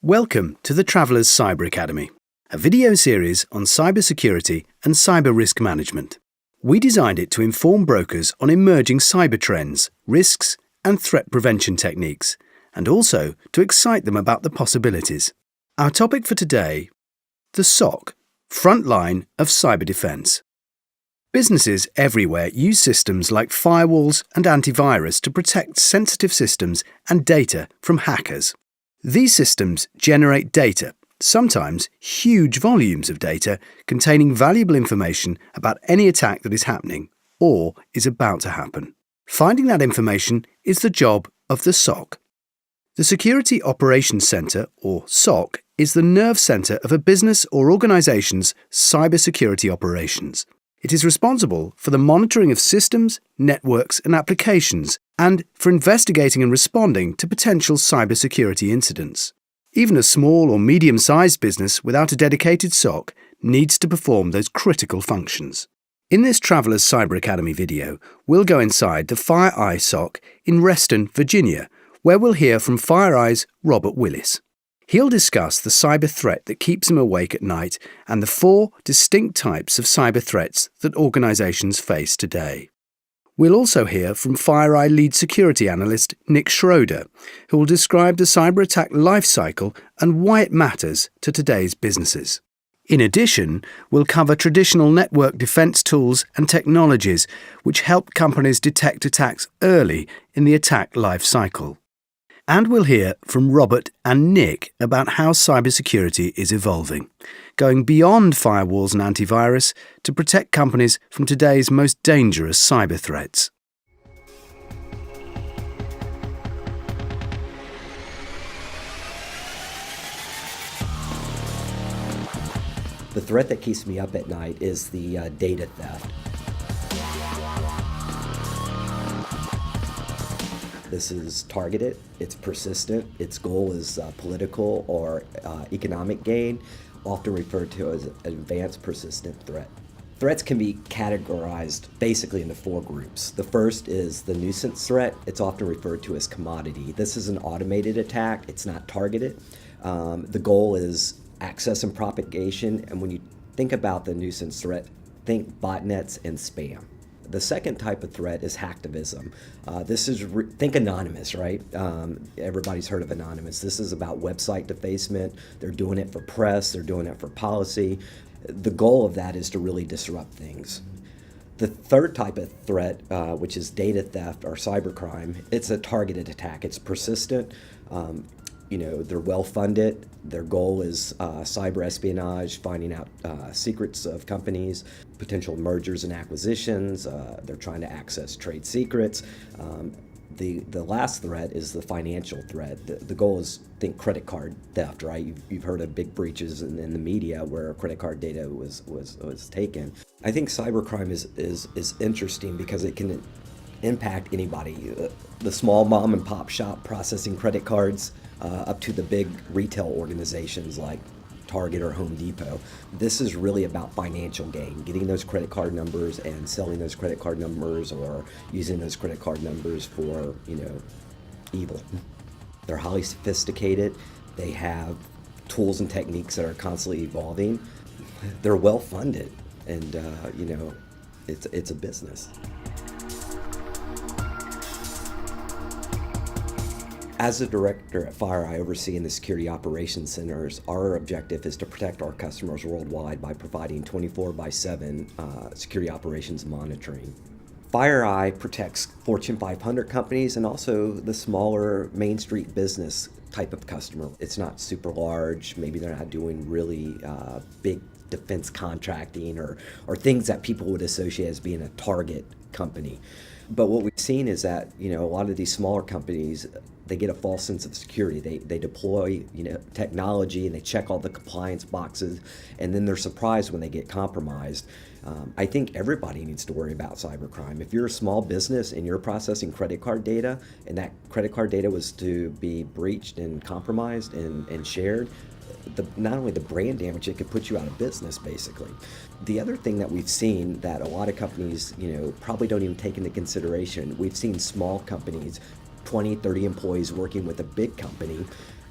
Welcome to the Traveller's Cyber Academy, a video series on cybersecurity and cyber risk management. We designed it to inform brokers on emerging cyber trends, risks and threat prevention techniques, and also to excite them about the possibilities. Our topic for today, the SOC, front line of cyber defense. Businesses everywhere use systems like firewalls and antivirus to protect sensitive systems and data from hackers. These systems generate data, sometimes huge volumes of data containing valuable information about any attack that is happening or is about to happen. Finding that information is the job of the SOC. The Security Operations Center, or SOC, is the nerve center of a business or organization's cybersecurity operations. It is responsible for the monitoring of systems, networks and applications, and for investigating and responding to potential cybersecurity incidents. Even a small or medium-sized business without a dedicated SOC needs to perform those critical functions. In this Traveller's Cyber Academy video, we'll go inside the FireEye SOC in Reston, Virginia, where we'll hear from FireEye's Robert Willis. He'll discuss the cyber threat that keeps him awake at night and the 4 distinct types of cyber threats that organizations face today. We'll also hear from FireEye lead security analyst Nick Schroeder, who will describe the cyber attack life cycle and why it matters to today's businesses. In addition, we'll cover traditional network defense tools and technologies which help companies detect attacks early in the attack life cycle. And we'll hear from Robert and Nick about how cybersecurity is evolving, going beyond firewalls and antivirus to protect companies from today's most dangerous cyber threats. The threat that keeps me up at night is the data theft. This is targeted, it's persistent, its goal is political or economic gain, often referred to as an advanced persistent threat. Threats can be categorized basically into 4 groups. The first is the nuisance threat. It's often referred to as commodity. This is an automated attack, it's not targeted. The goal is access and propagation, and when you think about the nuisance threat, think botnets and spam. The second type of threat is hacktivism. This is, think anonymous, right? Everybody's heard of anonymous. This is about website defacement. They're doing it for press, they're doing it for policy. The goal of that is to really disrupt things. The third type of threat, which is data theft or cybercrime, it's a targeted attack. It's persistent. They're well-funded. Their goal is cyber espionage, finding out secrets of companies, potential mergers and acquisitions. They're trying to access trade secrets. The last threat is the financial threat. The goal is, think credit card theft, right? You've heard of big breaches in the media where credit card data was taken. I think cybercrime is interesting because it can impact anybody. The small mom and pop shop processing credit cards, up to the big retail organizations like Target or Home Depot. This is really about financial gain, getting those credit card numbers and selling those credit card numbers or using those credit card numbers for, evil. They're highly sophisticated. They have tools and techniques that are constantly evolving. They're well funded and, it's a business. As a director at FireEye overseeing the Security Operations Centers, our objective is to protect our customers worldwide by providing 24/7 security operations monitoring. FireEye protects Fortune 500 companies and also the smaller Main Street business type of customer. It's not super large, maybe they're not doing really big defense contracting or things that people would associate as being a target company. But what we've seen is that, a lot of these smaller companies, they get a false sense of security. They deploy, technology and they check all the compliance boxes, and then they're surprised when they get compromised. I think everybody needs to worry about cybercrime. If you're a small business and you're processing credit card data, and that credit card data was to be breached and compromised and shared, not only the brand damage, it could put you out of business, basically. The other thing that we've seen that a lot of companies, probably don't even take into consideration, we've seen small companies, 20, 30 employees working with a big company,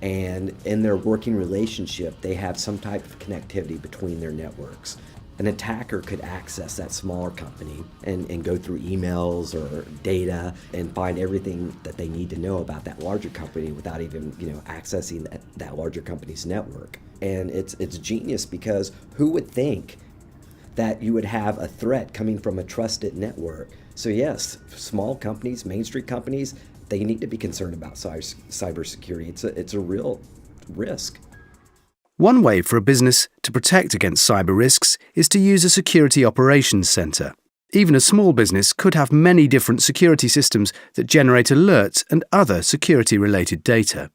And in their working relationship, they have some type of connectivity between their networks. An attacker could access that smaller company and go through emails or data and find everything that they need to know about that larger company without even accessing that larger company's network. And it's genius, because who would think that you would have a threat coming from a trusted network? So yes, small companies, Main Street companies, they need to be concerned about cybersecurity. It's a real risk. One way for a business to protect against cyber risks is to use a security operations center. Even a small business could have many different security systems that generate alerts and other security-related data.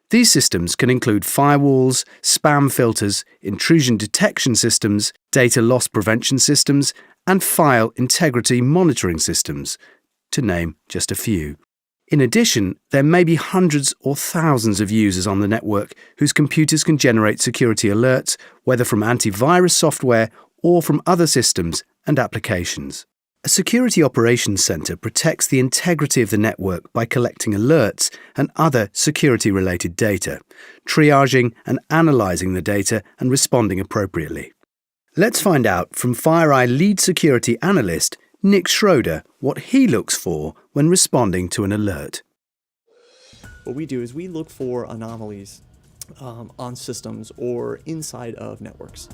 These systems can include firewalls, spam filters, intrusion detection systems, data loss prevention systems, and file integrity monitoring systems, to name just a few. In addition, there may be hundreds or thousands of users on the network whose computers can generate security alerts, whether from antivirus software or from other systems and applications. A security operations center protects the integrity of the network by collecting alerts and other security-related data, triaging and analyzing the data and responding appropriately. Let's find out from FireEye lead security analyst Nick Schroeder what he looks for when responding to an alert. What we do is we look for anomalies on systems or inside of networks.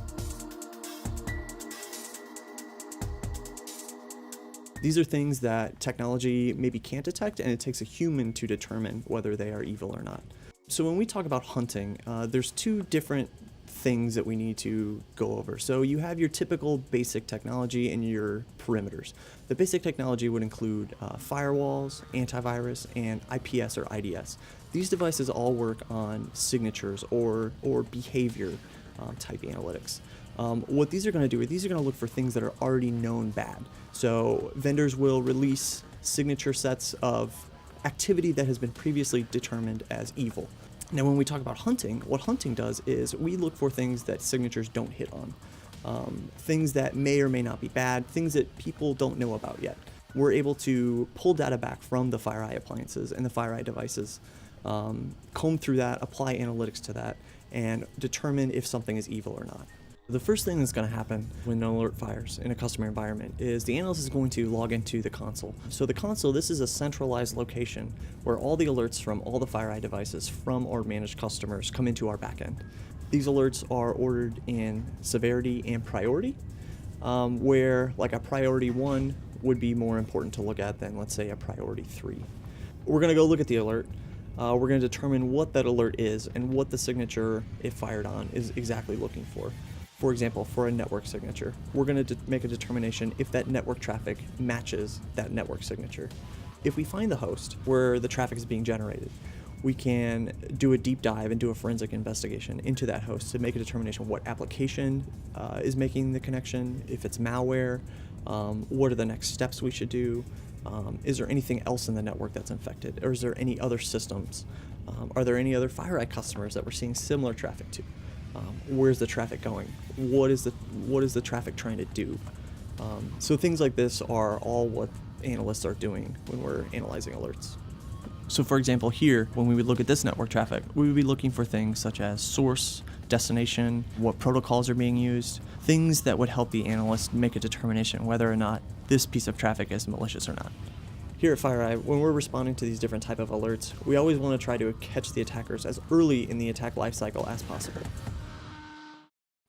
These are things that technology maybe can't detect, and it takes a human to determine whether they are evil or not. So when we talk about hunting, there's two different things that we need to go over. So you have your typical basic technology and your perimeters. The basic technology would include firewalls, antivirus, and IPS or IDS. These devices all work on signatures or behavior type analytics. What these are going to do is these are going to look for things that are already known bad. So vendors will release signature sets of activity that has been previously determined as evil. Now, when we talk about hunting, what hunting does is we look for things that signatures don't hit on, things that may or may not be bad, things that people don't know about yet. We're able to pull data back from the FireEye appliances and the FireEye devices, comb through that, apply analytics to that, and determine if something is evil or not. The first thing that's going to happen when an alert fires in a customer environment is the analyst is going to log into the console. So the console, this is a centralized location where all the alerts from all the FireEye devices from our managed customers come into our backend. These alerts are ordered in severity and priority, where like a priority 1 would be more important to look at than, let's say, a priority 3. We're going to go look at the alert. We're going to determine what that alert is and what the signature it fired on is exactly looking for. For example, for a network signature, we're going to make a determination if that network traffic matches that network signature. If we find the host where the traffic is being generated, we can do a deep dive and do a forensic investigation into that host to make a determination what application is making the connection, if it's malware, what are the next steps we should do, is there anything else in the network that's infected, or is there any other systems? Are there any other FireEye customers that we're seeing similar traffic to? Where's the traffic going? What is the traffic trying to do? So things like this are all what analysts are doing when we're analyzing alerts. So for example, here, when we would look at this network traffic, we would be looking for things such as source, destination, what protocols are being used, things that would help the analyst make a determination whether or not this piece of traffic is malicious or not. Here at FireEye, when we're responding to these different type of alerts, we always want to try to catch the attackers as early in the attack lifecycle as possible.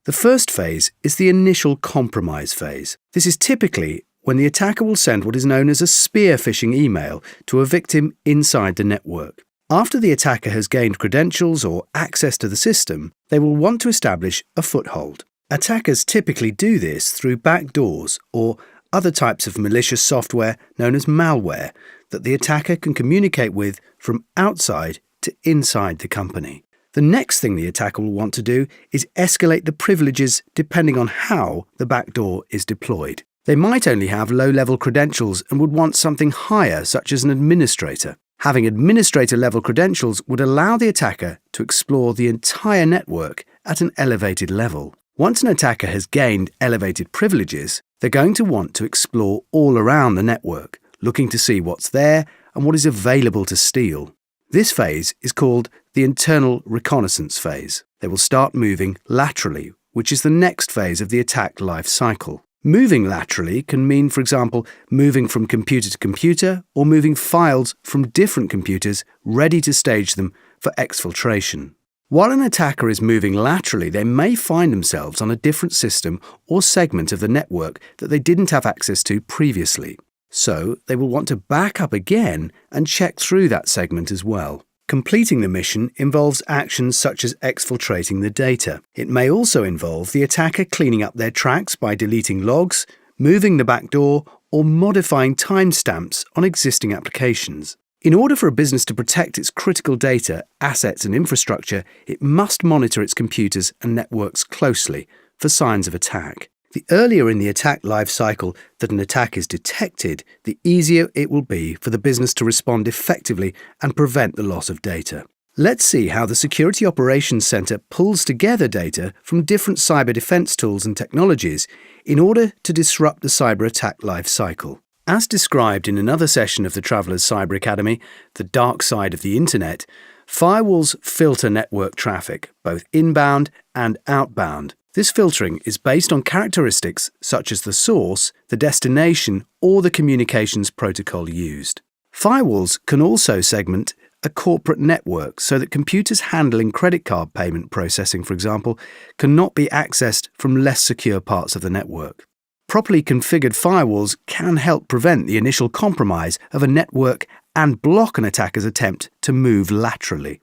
The first phase is the initial compromise phase. This is typically when the attacker will send what is known as a spear phishing email to a victim inside the network. After the attacker has gained credentials or access to the system, they will want to establish a foothold. Attackers typically do this through backdoors or other types of malicious software known as malware that the attacker can communicate with from outside to inside the company. The next thing the attacker will want to do is escalate the privileges depending on how the backdoor is deployed. They might only have low-level credentials and would want something higher, such as an administrator. Having administrator-level credentials would allow the attacker to explore the entire network at an elevated level. Once an attacker has gained elevated privileges, they're going to want to explore all around the network, looking to see what's there and what is available to steal. This phase is called the internal reconnaissance phase. They will start moving laterally, which is the next phase of the attack life cycle. Moving laterally can mean, for example, moving from computer to computer or moving files from different computers ready to stage them for exfiltration. While an attacker is moving laterally, they may find themselves on a different system or segment of the network that they didn't have access to previously. So they will want to back up again and check through that segment as well. Completing the mission involves actions such as exfiltrating the data. It may also involve the attacker cleaning up their tracks by deleting logs, moving the backdoor, or modifying timestamps on existing applications. In order for a business to protect its critical data, assets and infrastructure, it must monitor its computers and networks closely for signs of attack. The earlier in the attack life cycle that an attack is detected, the easier it will be for the business to respond effectively and prevent the loss of data. Let's see how the Security Operations Center pulls together data from different cyber defense tools and technologies in order to disrupt the cyber attack life cycle. As described in another session of the Travelers Cyber Academy, The Dark Side of the Internet, firewalls filter network traffic, both inbound and outbound. This filtering is based on characteristics such as the source, the destination, or the communications protocol used. Firewalls can also segment a corporate network so that computers handling credit card payment processing, for example, cannot be accessed from less secure parts of the network. Properly configured firewalls can help prevent the initial compromise of a network and block an attacker's attempt to move laterally.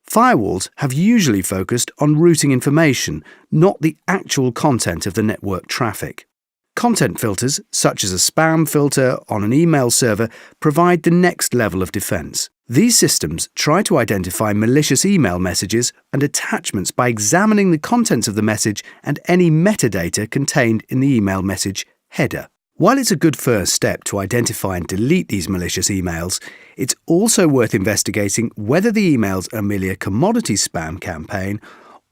Firewalls have usually focused on routing information, not the actual content of the network traffic. Content filters, such as a spam filter on an email server, provide the next level of defense. These systems try to identify malicious email messages and attachments by examining the contents of the message and any metadata contained in the email message header. While it's a good first step to identify and delete these malicious emails, it's also worth investigating whether the emails are merely a commodity spam campaign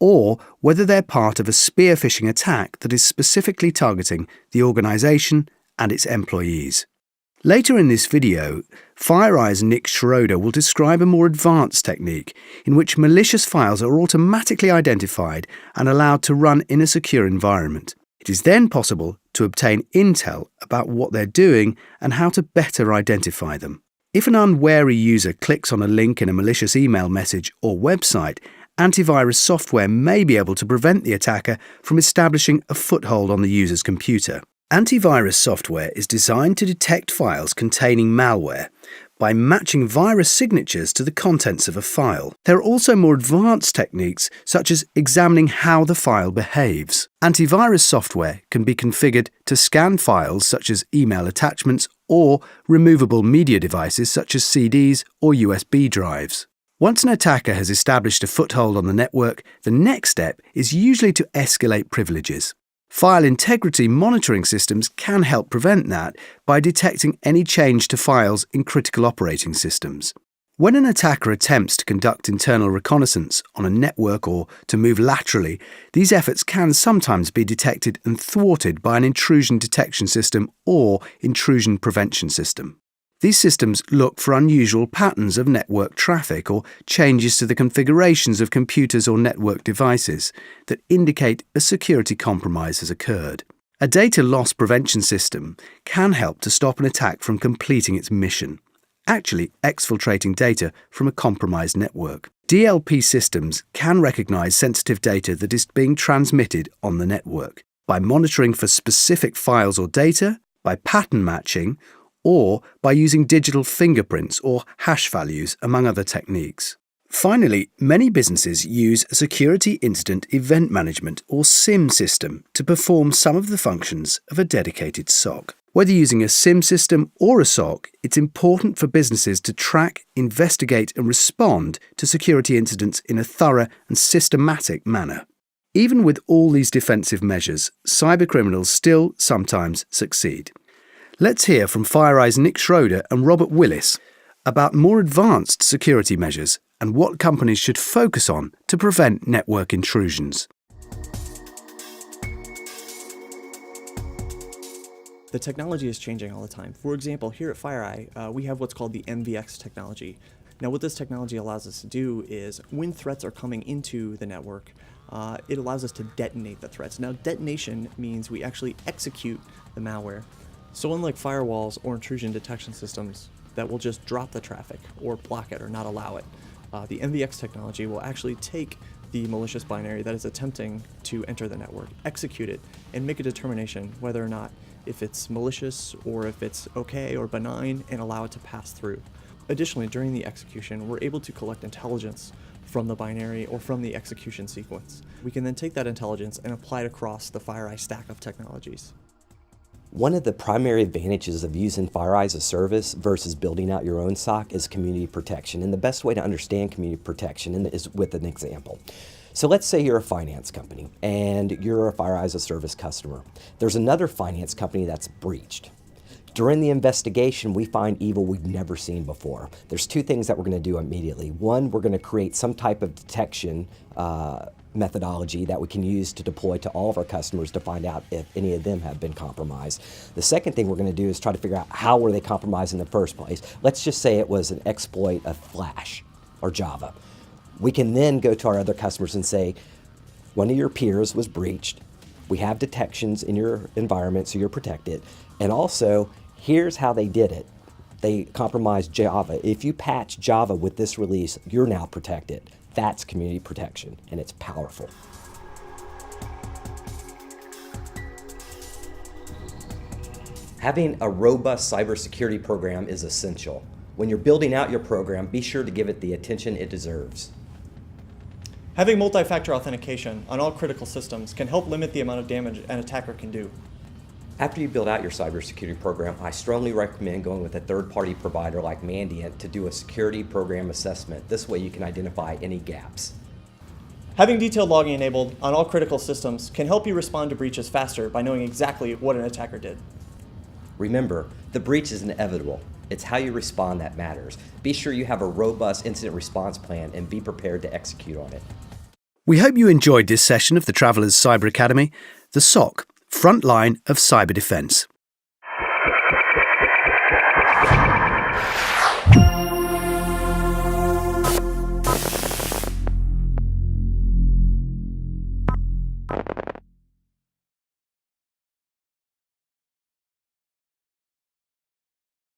or whether they're part of a spear phishing attack that is specifically targeting the organization and its employees. Later in this video, FireEye's Nick Schroeder will describe a more advanced technique in which malicious files are automatically identified and allowed to run in a secure environment. It is then possible to obtain intel about what they're doing and how to better identify them. If an unwary user clicks on a link in a malicious email message or website, antivirus software may be able to prevent the attacker from establishing a foothold on the user's computer. Antivirus software is designed to detect files containing malware by matching virus signatures to the contents of a file. There are also more advanced techniques, such as examining how the file behaves. Antivirus software can be configured to scan files such as email attachments or removable media devices such as CDs or USB drives. Once an attacker has established a foothold on the network, the next step is usually to escalate privileges. File integrity monitoring systems can help prevent that by detecting any change to files in critical operating systems. When an attacker attempts to conduct internal reconnaissance on a network or to move laterally, these efforts can sometimes be detected and thwarted by an intrusion detection system or intrusion prevention system. These systems look for unusual patterns of network traffic or changes to the configurations of computers or network devices that indicate a security compromise has occurred. A data loss prevention system can help to stop an attack from completing its mission, actually exfiltrating data from a compromised network. DLP systems can recognize sensitive data that is being transmitted on the network by monitoring for specific files or data, by pattern matching, or by using digital fingerprints or hash values, among other techniques. Finally, many businesses use a Security Incident Event Management or SIM system to perform some of the functions of a dedicated SOC. Whether using a SIM system or a SOC, it's important for businesses to track, investigate, and respond to security incidents in a thorough and systematic manner. Even with all these defensive measures, cybercriminals still sometimes succeed. Let's hear from FireEye's Nick Schroeder and Robert Willis about more advanced security measures and what companies should focus on to prevent network intrusions. The technology is changing all the time. For example, here at FireEye, we have what's called the MVX technology. Now, what this technology allows us to do is when threats are coming into the network, it allows us to detonate the threats. Now, detonation means we actually execute the malware. So unlike firewalls or intrusion detection systems that will just drop the traffic or block it or not allow it, the MVX technology will actually take the malicious binary that is attempting to enter the network, execute it, and make a determination whether or not if it's malicious or if it's okay or benign, and allow it to pass through. Additionally, during the execution, we're able to collect intelligence from the binary or from the execution sequence. We can then take that intelligence and apply it across the FireEye stack of technologies. One of the primary advantages of using FireEye as a service versus building out your own SOC is community protection. And the best way to understand community protection is with an example. So let's say you're a finance company and you're a FireEye as a service customer. There's another finance company that's breached. During the investigation, we find evil we've never seen before. There's two things that we're going to do immediately. One, we're going to create some type of detection methodology that we can use to deploy to all of our customers to find out if any of them have been compromised. The second thing we're going to do is try to figure out how were they compromised in the first place. Let's just say it was an exploit of Flash or Java. We can then go to our other customers and say, one of your peers was breached. We have detections in your environment so you're protected. And also, here's how they did it. They compromised Java. If you patch Java with this release, you're now protected. That's community protection, and it's powerful. Having a robust cybersecurity program is essential. When you're building out your program, be sure to give it the attention it deserves. Having multi-factor authentication on all critical systems can help limit the amount of damage an attacker can do. After you build out your cybersecurity program, I strongly recommend going with a third-party provider like Mandiant to do a security program assessment. This way you can identify any gaps. Having detailed logging enabled on all critical systems can help you respond to breaches faster by knowing exactly what an attacker did. Remember, the breach is inevitable. It's how you respond that matters. Be sure you have a robust incident response plan and be prepared to execute on it. We hope you enjoyed this session of the Travelers Cyber Academy, the SOC, front line of cyber defense.